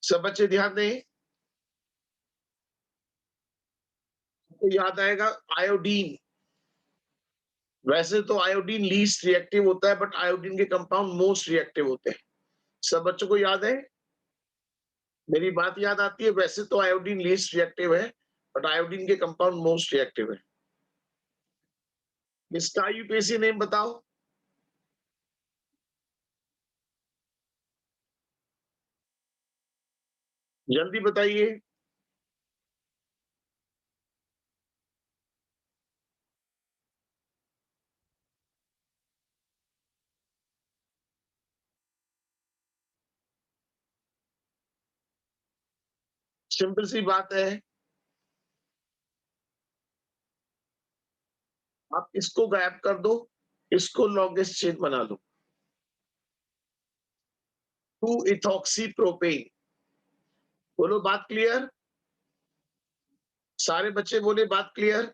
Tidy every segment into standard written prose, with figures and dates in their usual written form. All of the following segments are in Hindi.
सब बच्चे ध्यान दें। तो याद आएगा आयोडीन। वैसे तो आयोडीन लीस्ट रिएक्टिव होता है, बट आयोडीन के कंपाउंड मोस्ट रिएक्टिव होते हैं। सब बच्चों को याद है? मेरी बात याद आती है? वैसे तो आयोडीन लीस्ट रिएक्टिव है, बट आयोडीन के कंपाउंड मोस्ट रिएक्टिव है। इसका यूपीएससी नेम बताओ। जल्दी बताइए। सिंपल सी बात है। आप इसको गायब कर दो, इसको लॉन्गेस्ट चेन बना लो। 2 इथॉक्सी प्रोपेन। बोलो बात क्लियर? सारे बच्चे बोले बात क्लियर?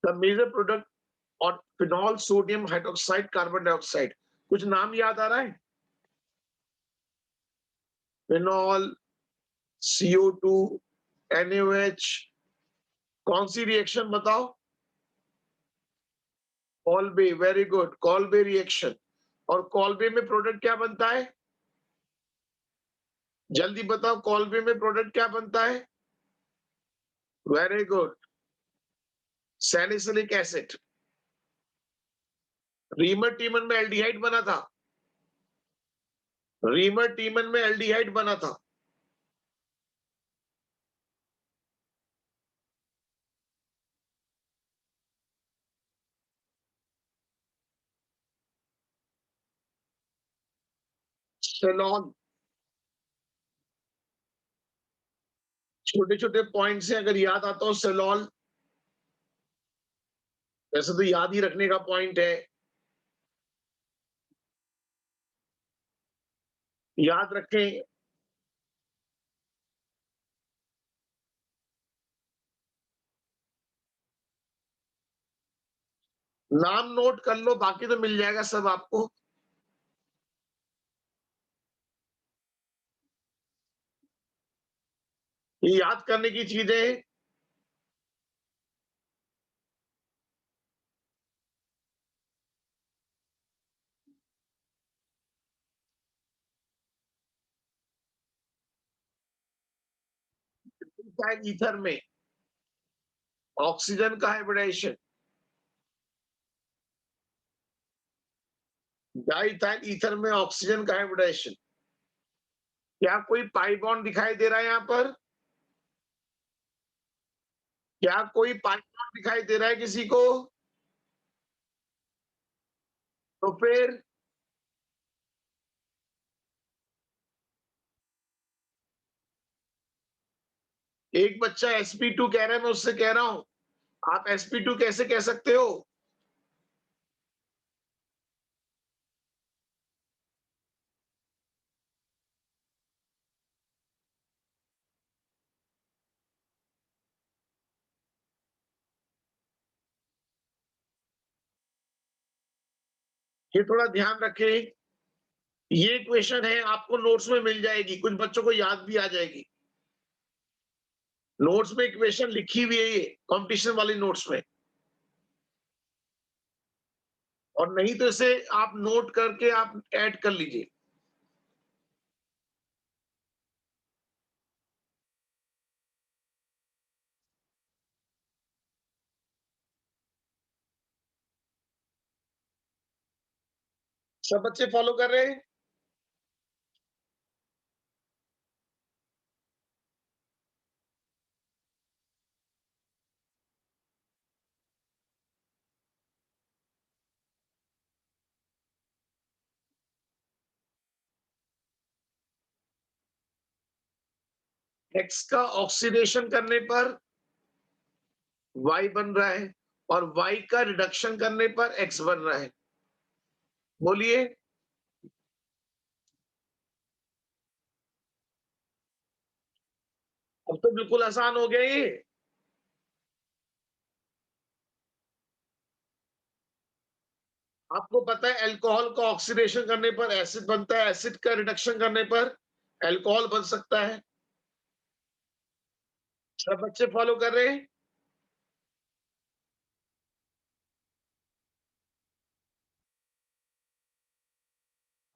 द मेजर प्रोडक्ट और phenol sodium hydroxide carbon dioxide. कुछ नाम याद आ रहा है? Phenol, CO2, NaOH। कौन सी रिएक्शन बताओ? Kolbe, very good, Kolbe reaction. और कॉल्बे में प्रोडक्ट क्या बनता है? जल्दी बताओ, कॉल्बे में प्रोडक्ट क्या बनता है? Very good, salicylic acid. Reimer Tiemann में एल्डिहाइड बना था। रीमर टीमन में एल्डिहाइड बना था। सेलॉन। छोटे छोटे पॉइंट से अगर याद आता हो सेलॉन, वैसे तो याद ही रखने का पॉइंट है। याद रखें। नाम नोट कर लो, बाकी तो मिल जाएगा सब आपको। ये याद करने की चीजें। ईथर में ऑक्सीजन का हाइब्रिडेशन। डाइथाइल ईथर में ऑक्सीजन का हाइब्रिडेशन। क्या कोई पाई बॉन्ड दिखाई दे रहा है यहाँ पर? क्या कोई पाई बॉन्ड दिखाई दे रहा है किसी को? तो फिर एक बच्चा sp2 कह रहा है, मैं उससे कह रहा हूं, आप sp2 कैसे कह सकते हो? ये थोड़ा ध्यान रखें। ये इक्वेशन है, आपको नोट्स में मिल जाएगी, कुछ बच्चों को याद भी आ जाएगी। नोट्स में इक्वेशन लिखी हुई है, ये कंपटीशन वाली नोट्स में। और नहीं तो इसे आप नोट करके आप ऐड कर लीजिए। सब बच्चे फॉलो कर रहे हैं? एक्स का ऑक्सीडेशन करने पर वाई बन रहा है, और वाई का रिडक्शन करने पर एक्स बन रहा है। बोलिए। अब तो बिल्कुल आसान हो गया ये। आपको पता है अल्कोहल का ऑक्सीडेशन करने पर एसिड बनता है, एसिड का रिडक्शन करने पर अल्कोहल बन सकता है। सब बच्चे फॉलो कर रहे हैं?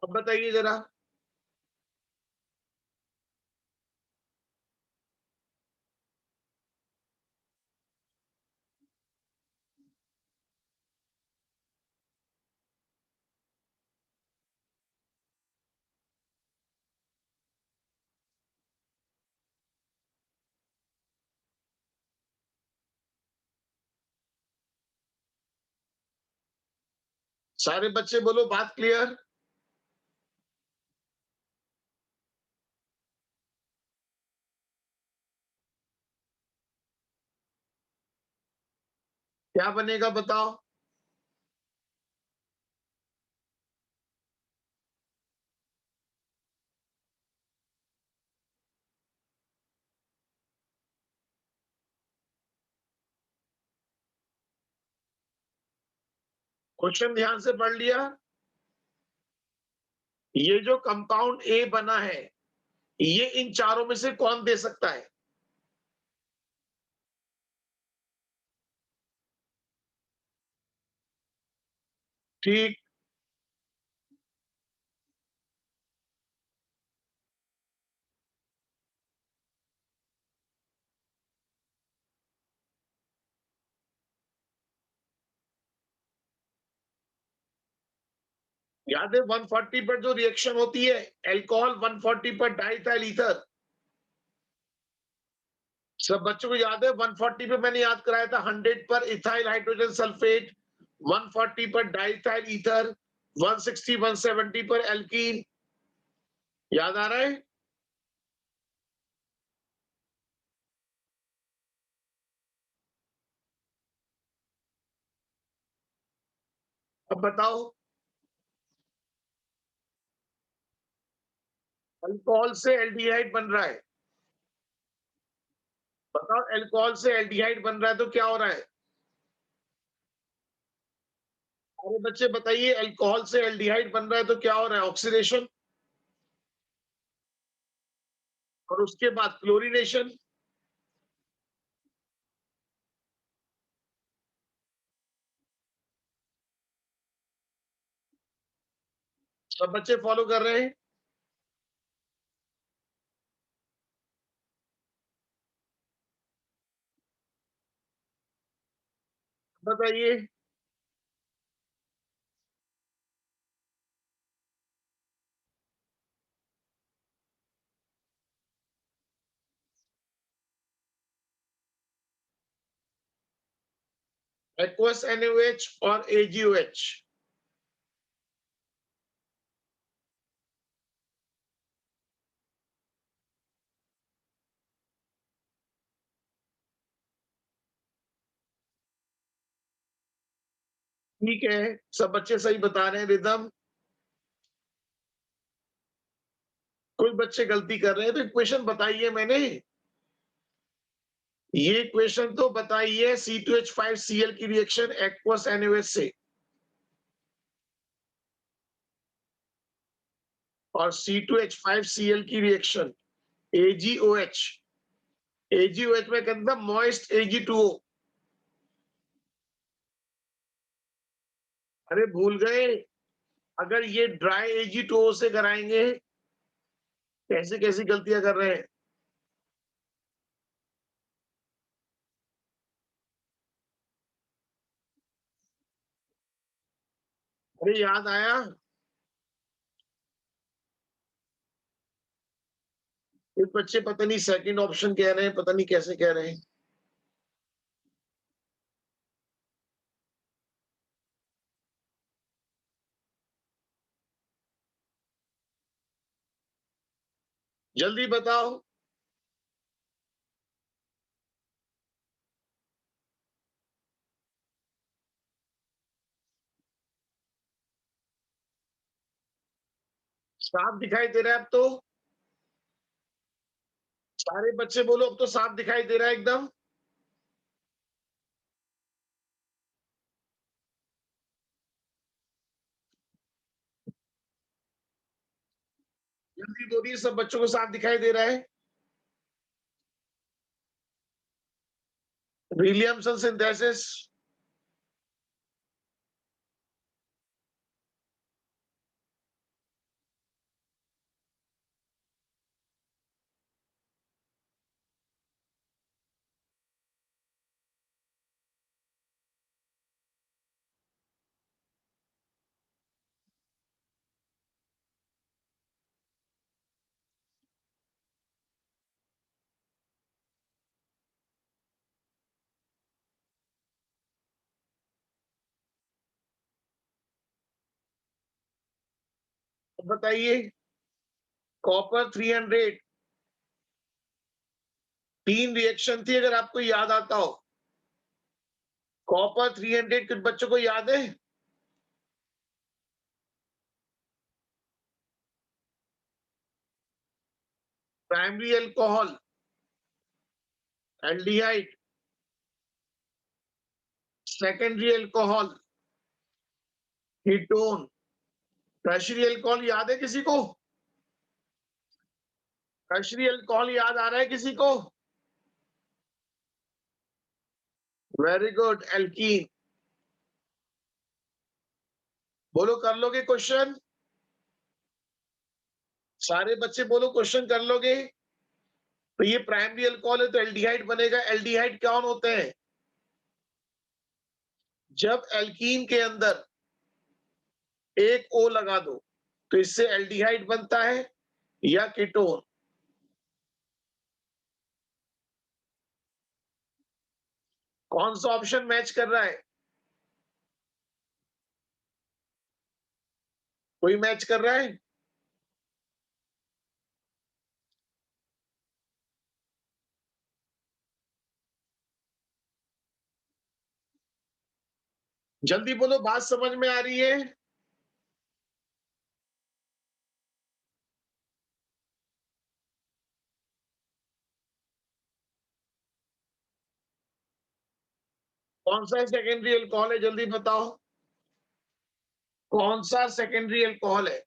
अब बताइए जरा। सारे बच्चे बोलो बात क्लियर। क्या बनेगा बताओ? क्वेश्चन ध्यान से पढ़ लिया? ये जो कंपाउंड ए बना है, ये इन चारों में से कौन दे सकता है? ठीक। याद है 140 पर जो रिएक्शन होती है, अल्कोहल 140 पर डाइथाइल ईथर। सब बच्चों को याद है 140 पे मैंने याद कराया था 100 पर इथाइल हाइड्रोजन सल्फेट, 140 पर डाइथाइल ईथर, 160 170 पर एल्कीन। याद आ रहा है? अब बताओ। अल्कोहल से एल्डिहाइड बन रहा है। बताओ अल्कोहल से एल्डिहाइड बन रहा है तो क्या हो रहा है? अरे बच्चे बताइए, अल्कोहल से एल्डिहाइड बन रहा है तो क्या हो रहा है? ऑक्सीडेशन। और उसके बाद क्लोरीनेशन। सब बच्चे फॉलो कर रहे हैं? बताइए। एक्वस NaOH और AgOH। ठीक है, सब बच्चे सही बता रहे हैं रिदम। कुछ बच्चे गलती कर रहे हैं, तो इक्वेशन बताइए मैंने। ये इक्वेशन तो बताइए C2H5Cl की रिएक्शन एक्वस NaOH से और C2H5Cl की रिएक्शन AgOH। AgOH में कहते हैं मॉइस्ट Ag2O। अरे भूल गए? अगर ये ड्राई Ag2O से कराएंगे, कैसी कैसी गलतियां कर रहे हैं। अरे याद आया? ये बच्चे पता नहीं सेकंड ऑप्शन कह रहे हैं, पता नहीं कैसे कह रहे हैं। जल्दी बताओ। साफ दिखाई दे रहा है अब तो। सारे बच्चे बोलो, अब तो साफ दिखाई दे रहा है एकदम। जल्दी बोलिए, सब बच्चों को साफ दिखाई दे रहा है। Williamson synthesis. बताइए। कॉपर 300, 3 रिएक्शन थी, अगर आपको याद आता हो। कॉपर 300 कुछ बच्चों को याद है? Primary alcohol, aldehyde, secondary alcohol, ketone, tertiary alcohol याद है किसी को? टर्शियरी अल्कोहल याद आ रहा है किसी को? Very good, alkene. बोलो, कर लोगे क्वेश्चन? सारे बच्चे बोलो, क्वेश्चन कर लोगे? तो ये प्राइमरी अल्कोहल है तो एल्डिहाइड बनेगा। एल्डिहाइड कौन होते हैं? जब एल्कीन के अंदर एक ओ लगा दो तो इससे एल्डिहाइड बनता है या कीटोन। कौन सा ऑप्शन मैच कर रहा है? कोई मैच कर रहा है? जल्दी बोलो, बात समझ में आ रही है? कौन सा सेकेंडरी अल्कोहल है, जल्दी बताओ। कौन सा सेकेंडरी अल्कोहल है?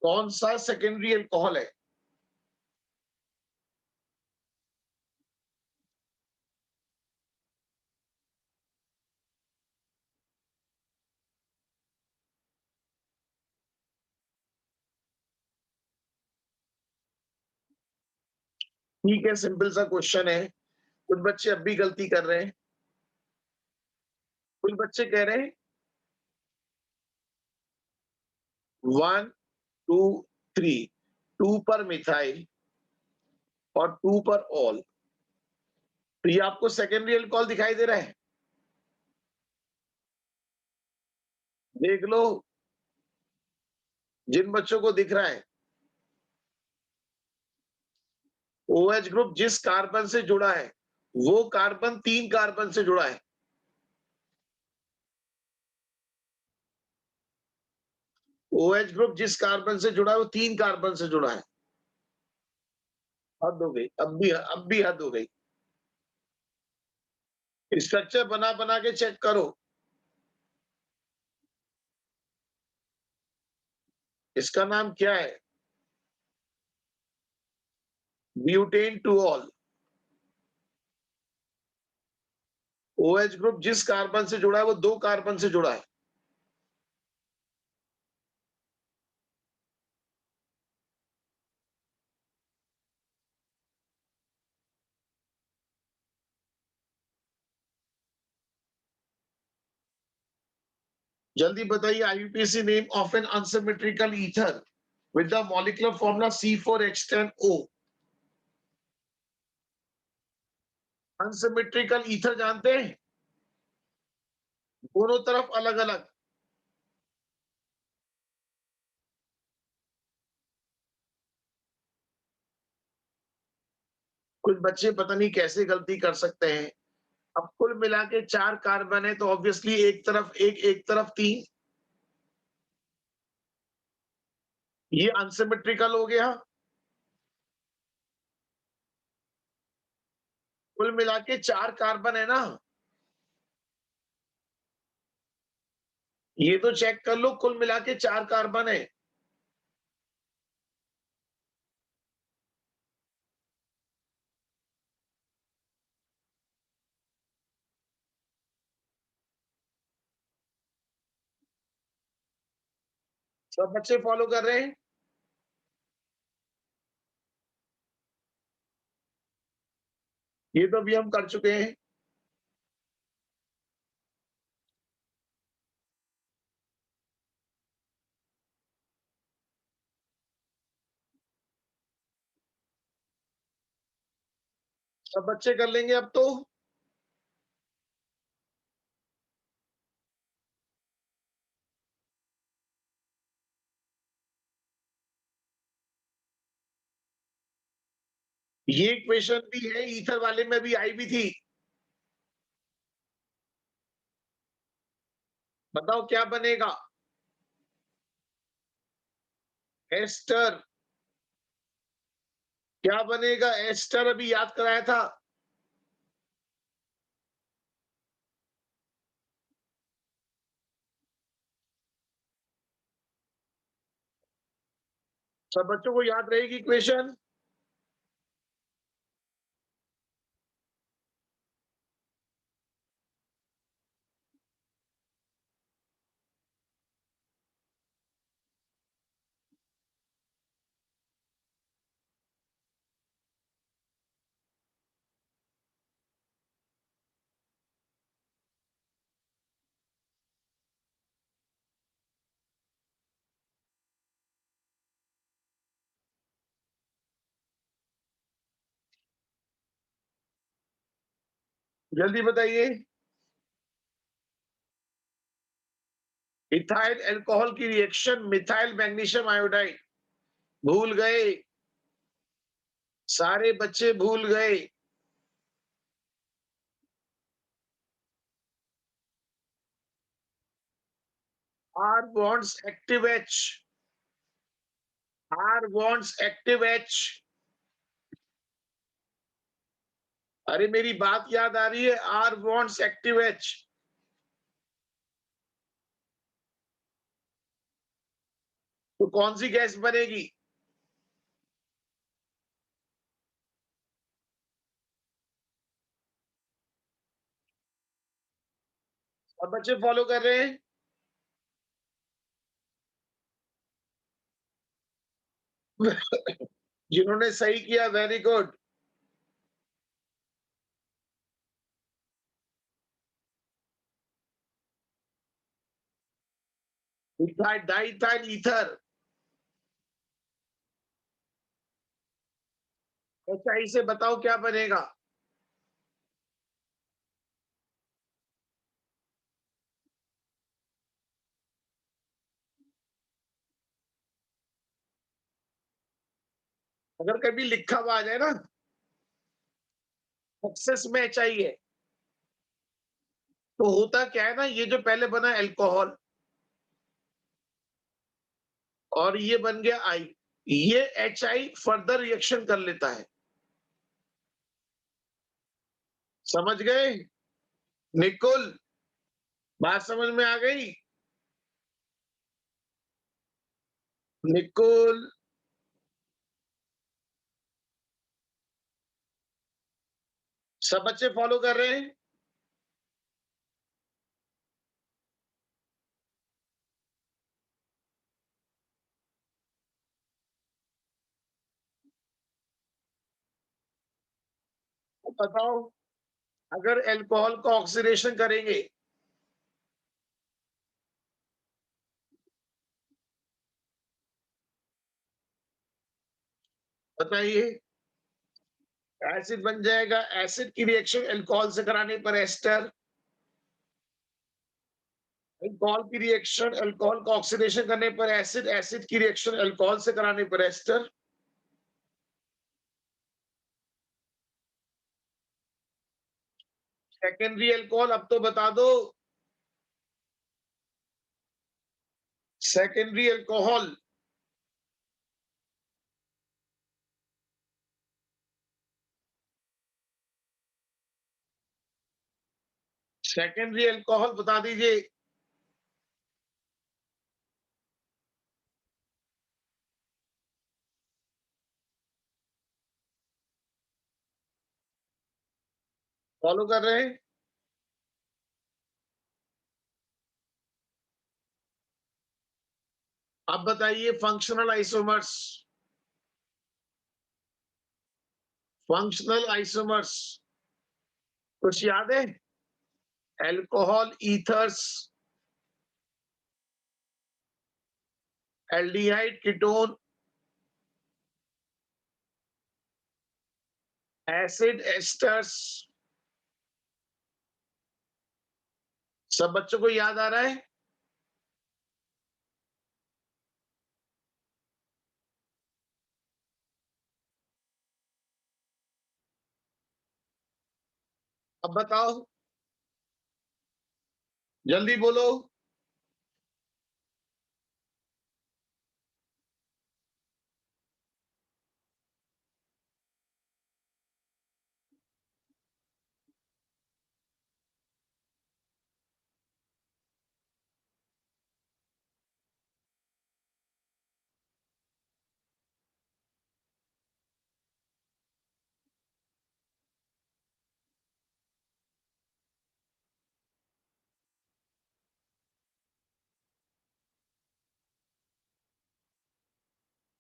कौन सा सेकेंडरी अल्कोहल है? ठीक है, सिंपल सा क्वेश्चन है। कुछ बच्चे अब भी गलती कर रहे हैं। कुछ बच्चे कह रहे हैं 1, 2, 3, 2 पर मिथाइल और 2 पर ऑल। तो ये आपको सेकेंडरी अल्कोहल दिखाई दे रहा है? देख लो, जिन बच्चों को दिख रहा है। OH ग्रुप जिस कार्बन से जुड़ा है वो कार्बन 3 कार्बन से जुड़ा है। OH ग्रुप जिस कार्बन से जुड़ा है वो 3 कार्बन से जुड़ा है। हद हो गई, अब भी हद हो गई। स्ट्रक्चर बना बना के चेक करो। इसका नाम क्या है? Butane two all. OH group जिस कार्बन से जुड़ा है वो 2 कार्बन से जुड़ा है। जल्दी बताइए IUPAC name of N unsymmetrical ether with the molecular formula C4H10O। Unsymmetrical ether जानते हैं? दोनों तरफ अलग-अलग। कुछ बच्चे पता नहीं कैसे गलती कर सकते हैं। अब कुल मिला के 4 कार्बन है तो ऑब्वियसली एक तरफ 3, ये अनसिमेट्रिकल हो गया। कुल मिला के 4 कार्बन है ना, ये तो चेक कर लो, कुल मिला के 4 कार्बन है। सब बच्चे फॉलो कर रहे हैं? ये तो अभी हम कर चुके हैं। सब बच्चे कर लेंगे अब तो। ये इक्वेशन भी है, ईथर वाले में भी आई भी थी। बताओ क्या बनेगा? एस्टर। क्या बनेगा? एस्टर अभी याद कराया था। सब बच्चों को याद रहेगी इक्वेशन? जल्दी बताइए। इथाइल अल्कोहल की रिएक्शन मिथाइल मैग्नीशियम आयोडाइड। भूल गए? सारे बच्चे भूल गए। R bonds active H. R bonds active H. अरे मेरी बात याद आ रही है? R bonds active H. तो कौन सी गैस बनेगी? अब बच्चे फॉलो कर रहे हैं? जिन्होंने सही किया very good. Ethyl diethyl ether. सच्चाई से बताओ क्या बनेगा? अगर कभी लिखा हुआ आ जाए ना सक्सेस में चाहिए, तो होता क्या है ना, ये जो पहले बना अल्कोहल और ये बन गया आई, ये HI फर्दर रिएक्शन कर लेता है। समझ गए? निकुल, बात समझ में आ गई? निकुल, सब बच्चे फॉलो कर रहे हैं? तो बताओ, अगर अल्कोहल को ऑक्सीडेशन करेंगे बताइए। एसिड बन जाएगा, एसिड की रिएक्शन अल्कोहल से कराने पर एस्टर, अल्कोहल की रिएक्शन अल्कोहल का ऑक्सीडेशन करने पर एसिड, एसिड की रिएक्शन अल्कोहल से कराने पर एस्टर। सेकेंडरी अल्कोहल अब तो बता दो। सेकेंडरी अल्कोहल सेकेंडरी अल्कोहल बता दीजिए। फॉलो कर रहे हैं? अब बताइए फंक्शनल आइसोमर्स। फंक्शनल आइसोमर्स कुछ याद है? Alcohol ethers, aldehyde ketone, acid asters. सब बच्चों को याद आ रहा है? अब बताओ, जल्दी बोलो।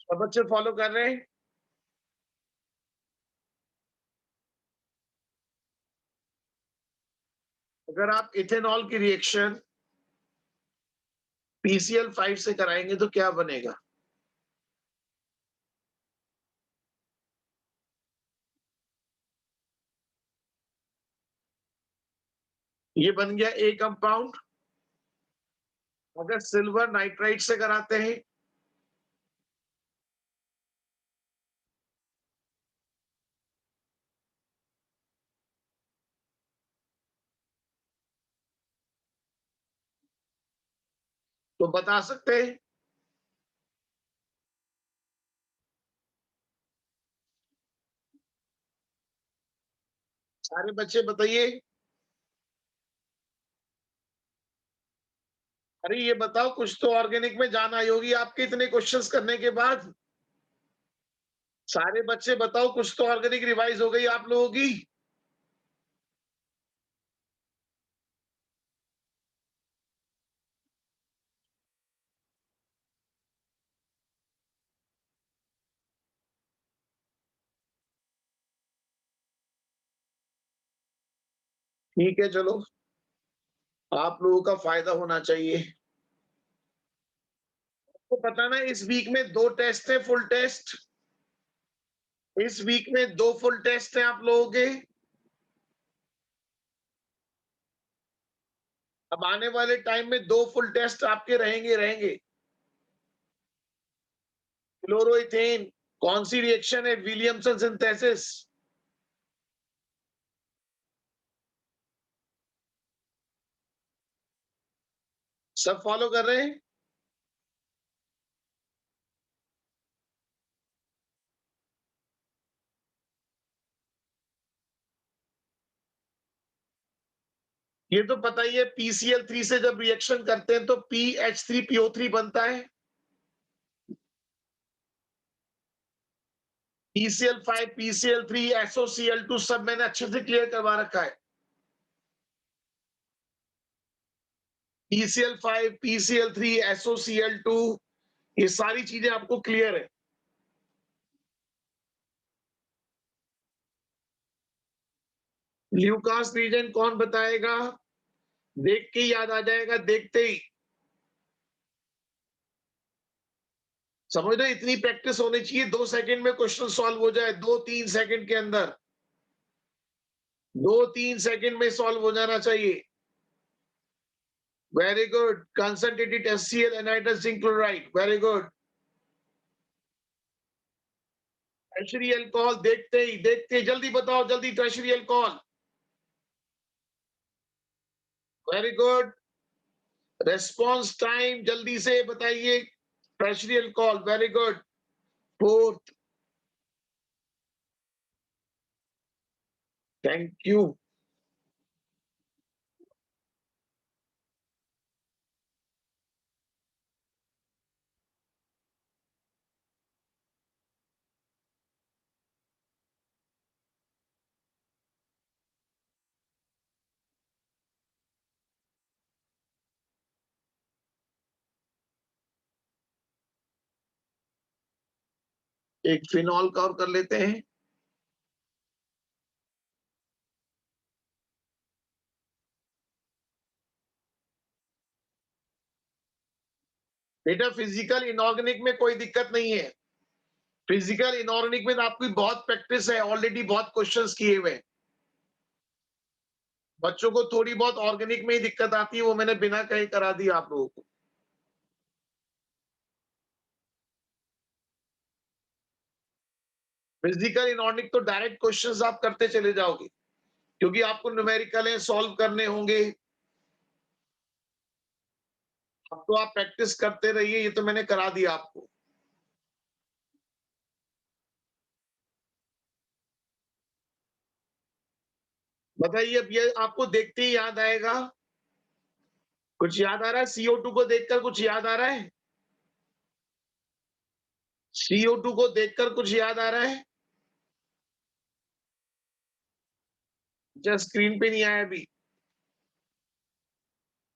सब बच्चे फॉलो कर रहे हैं? अगर आप इथेनॉल की रिएक्शन PCl5 से कराएंगे तो क्या बनेगा? ये बन गया ए कंपाउंड। अगर सिल्वर नाइट्राइड से कराते हैं तो बता सकते हैं? सारे बच्चे बताइए। अरे ये बताओ, कुछ तो ऑर्गेनिक में जान आई होगी आपके इतने क्वेश्चंस करने के बाद। सारे बच्चे बताओ, कुछ तो ऑर्गेनिक रिवाइज हो गई आप लोगों की। ठीक है चलो, आप लोगों का फायदा होना चाहिए। तो पता ना, इस वीक में 2 टेस्ट है, फुल टेस्ट। इस वीक में 2 फुल टेस्ट हैं आप लोगों के। अब आने वाले टाइम में 2 फुल टेस्ट आपके रहेंगे रहेंगे। क्लोरोइथेन, कौन सी रिएक्शन है? Williamson synthesis. सब फॉलो कर रहे हैं? ये तो पता ही है, PCl3 से जब रिएक्शन करते हैं तो PH3PO3 बनता है। PCl5, PCl3, SOCl2 सब मैंने अच्छे से क्लियर करवा रखा है। PCl5, PCl3, SOCl2, ये सारी चीजें आपको क्लियर है। ल्यूकास रीजन कौन बताएगा? देख के ही याद आ जाएगा, देखते ही। समझ रहे, इतनी प्रैक्टिस होनी चाहिए, 2 सेकंड में क्वेश्चन सॉल्व हो जाए, 2-3 सेकंड के अंदर, 2-3 सेकंड में सॉल्व हो जाना चाहिए। Very good, concentrated HCl anhydrous zinc chloride, very good. Tertiary alcohol देखते ही जल्दी बताओ, जल्दी tertiary alcohol, very good. Response time जल्दी से बताइए, tertiary alcohol, very good. Fourth, thank you. एक फिनॉल का और कर लेते हैं। बेटा फिजिकल इनऑर्गेनिक में कोई दिक्कत नहीं है। फिजिकल इनऑर्गेनिक में आपकी बहुत प्रैक्टिस है, ऑलरेडी बहुत क्वेश्चंस किए हुए हैं। बच्चों को थोड़ी बहुत ऑर्गेनिक में ही दिक्कत आती है, वो मैंने बिना कहे करा दी आप लोगों को। फिजिकल इनऑर्गेनिक तो डायरेक्ट क्वेश्चंस आप करते चले जाओगे, क्योंकि आपको न्यूमेरिकल है सॉल्व करने होंगे। अब तो आप प्रैक्टिस करते रहिए, ये तो मैंने करा दिया आपको। बताइए, अब ये आपको देखते ही याद आएगा? कुछ याद आ रहा है? CO2 को देखकर कुछ याद आ रहा है? CO2 को देखकर कुछ याद आ रहा है? जस्ट स्क्रीन पे नहीं आया अभी।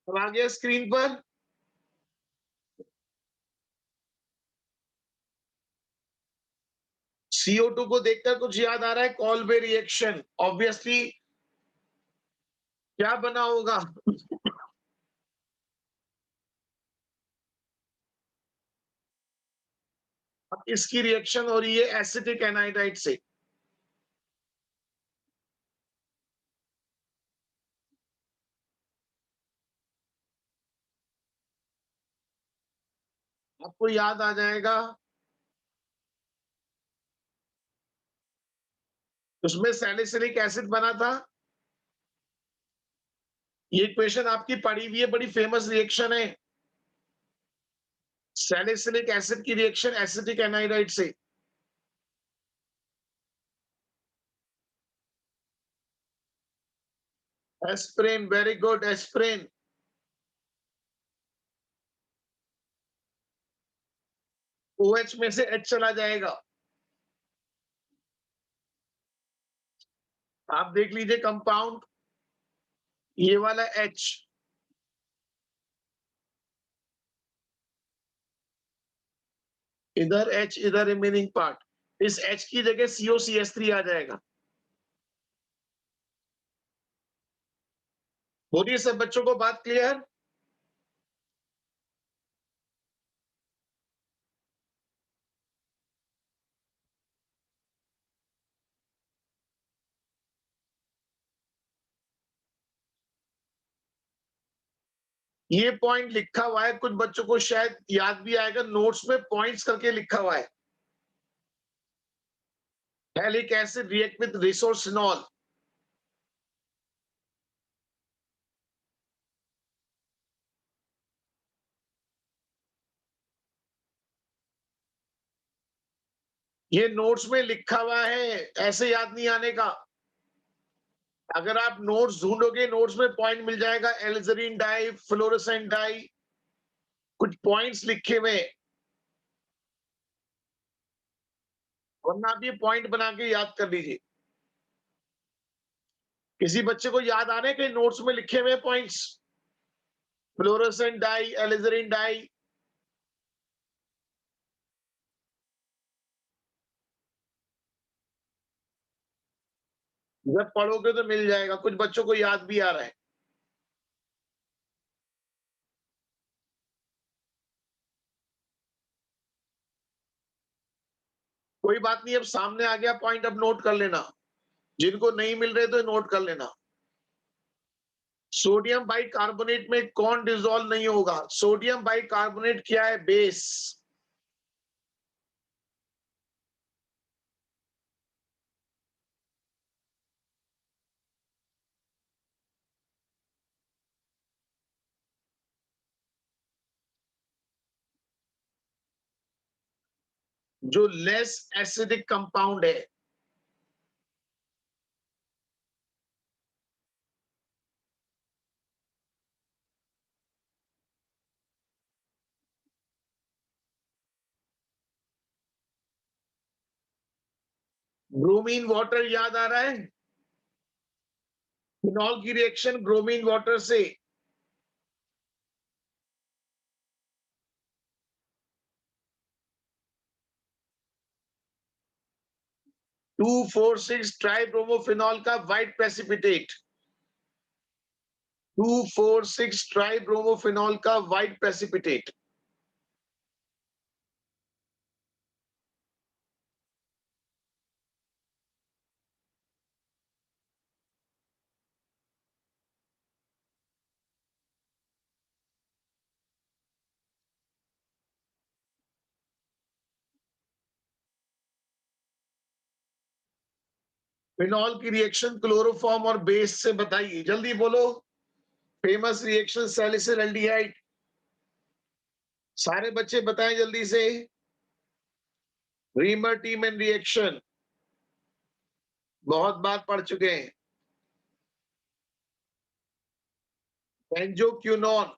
अब आ गया स्क्रीन पर? CO2 को देखकर कुछ याद आ रहा है? कॉल्बे रिएक्शन, ऑब्वियसली क्या बना होगा? अब इसकी रिएक्शन हो रही है एसिटिक एनाइड्राइड से। आपको याद आ जाएगा, उसमें सैलिसिलिक एसिड बना था। ये इक्वेशन आपकी पढ़ी हुई है, बड़ी फेमस रिएक्शन है। सैलिसिलिक एसिड की रिएक्शन एसिटिक एनाइड्राइड से। Aspirin, very good, aspirin. OH में से H चला जाएगा। आप देख लीजिए कंपाउंड, ये वाला H, इधर H, इधर रिमेनिंग पार्ट। इस H की जगह COCH3 आ जाएगा। बोलिए सब बच्चों को बात क्लियर? ये पॉइंट लिखा हुआ है, कुछ बच्चों को शायद याद भी आएगा, नोट्स में पॉइंट्स करके लिखा हुआ है। Malic acid react with resorcinol. ये नोट्स में लिखा हुआ है, ऐसे याद नहीं आने का। अगर आप नोट्स ढूंढोगे, नोट्स में पॉइंट मिल जाएगा, एल्जरीन डाई, फ्लोरेसेंट डाई, कुछ पॉइंट्स लिखे हुए, वरना आप ये पॉइंट बना के याद कर लीजिए। किसी बच्चे को याद आ रहे हैं कि नोट्स में लिखे हुए पॉइंट्स? फ्लोरेसेंट डाई, एलिजरीन डाई, जब पढ़ोगे तो मिल जाएगा, कुछ बच्चों को याद भी आ रहा है। कोई बात नहीं, अब सामने आ गया पॉइंट, अब नोट कर लेना। जिनको नहीं मिल रहे तो नोट कर लेना। सोडियम बाइकार्बोनेट में कौन डिसॉल्व नहीं होगा? सोडियम बाइकार्बोनेट क्या है? बेस। जो लेस एसिडिक कंपाउंड है। ब्रोमीन वाटर याद आ रहा है? फिनॉल की रिएक्शन ब्रोमीन वाटर से। 2,4,6 ट्राइब्रोमोफिनॉल का व्हाइट प्रेसिपिटेट। 2,4,6 ट्राइब्रोमोफिनॉल का व्हाइट प्रेसिपिटेट। फिनॉल की रिएक्शन क्लोरोफॉर्म और बेस से बताइए, जल्दी बोलो। Famous reaction salicyl aldehyde. सारे बच्चे बताएं जल्दी से। रीमर टीमन रिएक्शन बहुत बार पढ़ चुके हैं। बेंजोक्विनोन।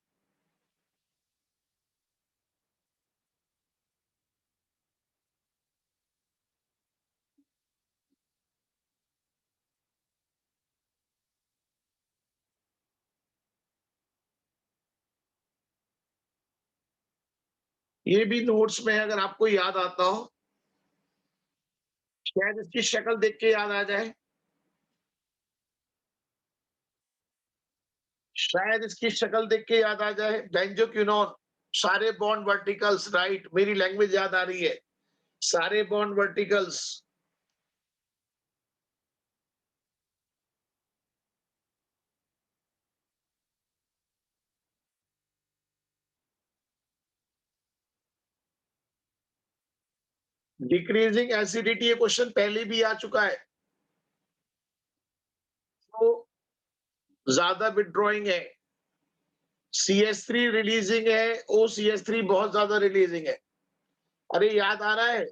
ये भी नोट्स में है, अगर आपको याद आता हो। शायद इसकी शक्ल देख के याद आ जाए। शायद इसकी शक्ल देख के याद आ जाए। बेंजोक्विनोन। सारे बॉन्ड वर्टिकल्स, राइट, मेरी लैंग्वेज याद आ रही है। सारे बॉन्ड वर्टिकल्स। डिक्रीजिंग एसिडिटी, ये क्वेश्चन पहले भी आ चुका है। तो ज्यादा विड्रॉइंग है। CH3 रिलीजिंग है, OCH3 बहुत ज्यादा रिलीजिंग है। अरे याद आ रहा है?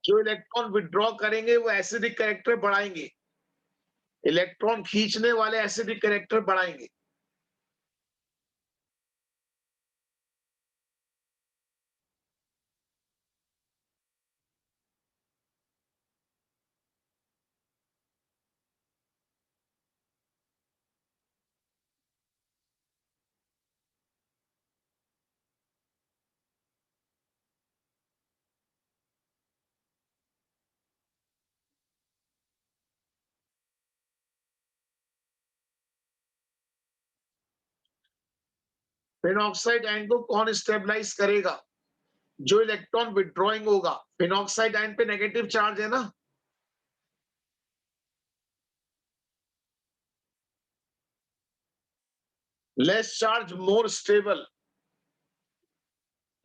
जो इलेक्ट्रॉन विड्रॉ करेंगे वो एसिडिक कैरेक्टर बढ़ाएंगे। इलेक्ट्रॉन खींचने वाले एसिडिक कैरेक्टर बढ़ाएंगे। फिनॉक्साइड आयन को कौन स्टेबलाइज करेगा? जो इलेक्ट्रॉन विड्रॉइंग होगा। फिनॉक्साइड आयन पे नेगेटिव चार्ज है ना। Less charge more stable.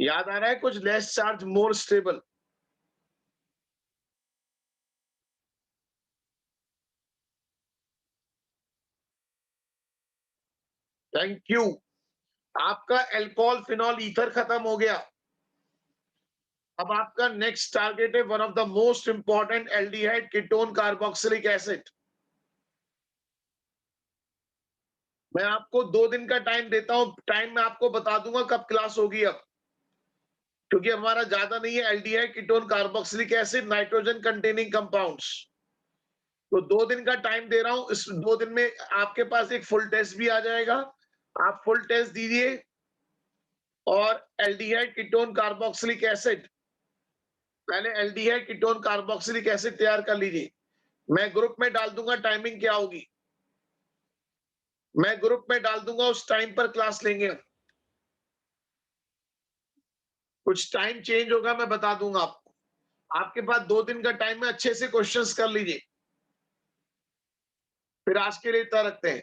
याद आ रहा है कुछ? Less charge more stable. Thank you. आपका एल्कोहल फिनॉल ईथर खत्म हो गया। अब आपका नेक्स्ट टारगेट है one of the most important aldehyde ketone carboxylic acid. मैं आपको 2 दिन का टाइम देता हूं। टाइम मैं आपको बता दूंगा कब क्लास होगी अब, क्योंकि हमारा ज्यादा नहीं है। Aldehyde ketone carboxylic acid, nitrogen containing compounds. तो 2 दिन का टाइम दे रहा हूं। इस 2 दिन में आपके पास एक फुल टेस्ट भी आ जाएगा। आप फुल टेस्ट दीजिए और एल्डिहाइड कीटोन कार्बोक्सिलिक एसिड, पहले एल्डिहाइड कीटोन कार्बोक्सिलिक एसिड तैयार कर लीजिए। मैं ग्रुप में डाल दूंगा टाइमिंग क्या होगी। मैं ग्रुप में डाल दूंगा, उस टाइम पर क्लास लेंगे हम। कुछ टाइम चेंज होगा, मैं बता दूंगा आपको। आपके पास 2 दिन का टाइम है, अच्छे से क्वेश्चंस कर लीजिए। फिर आज के लिए इतना रखते हैं।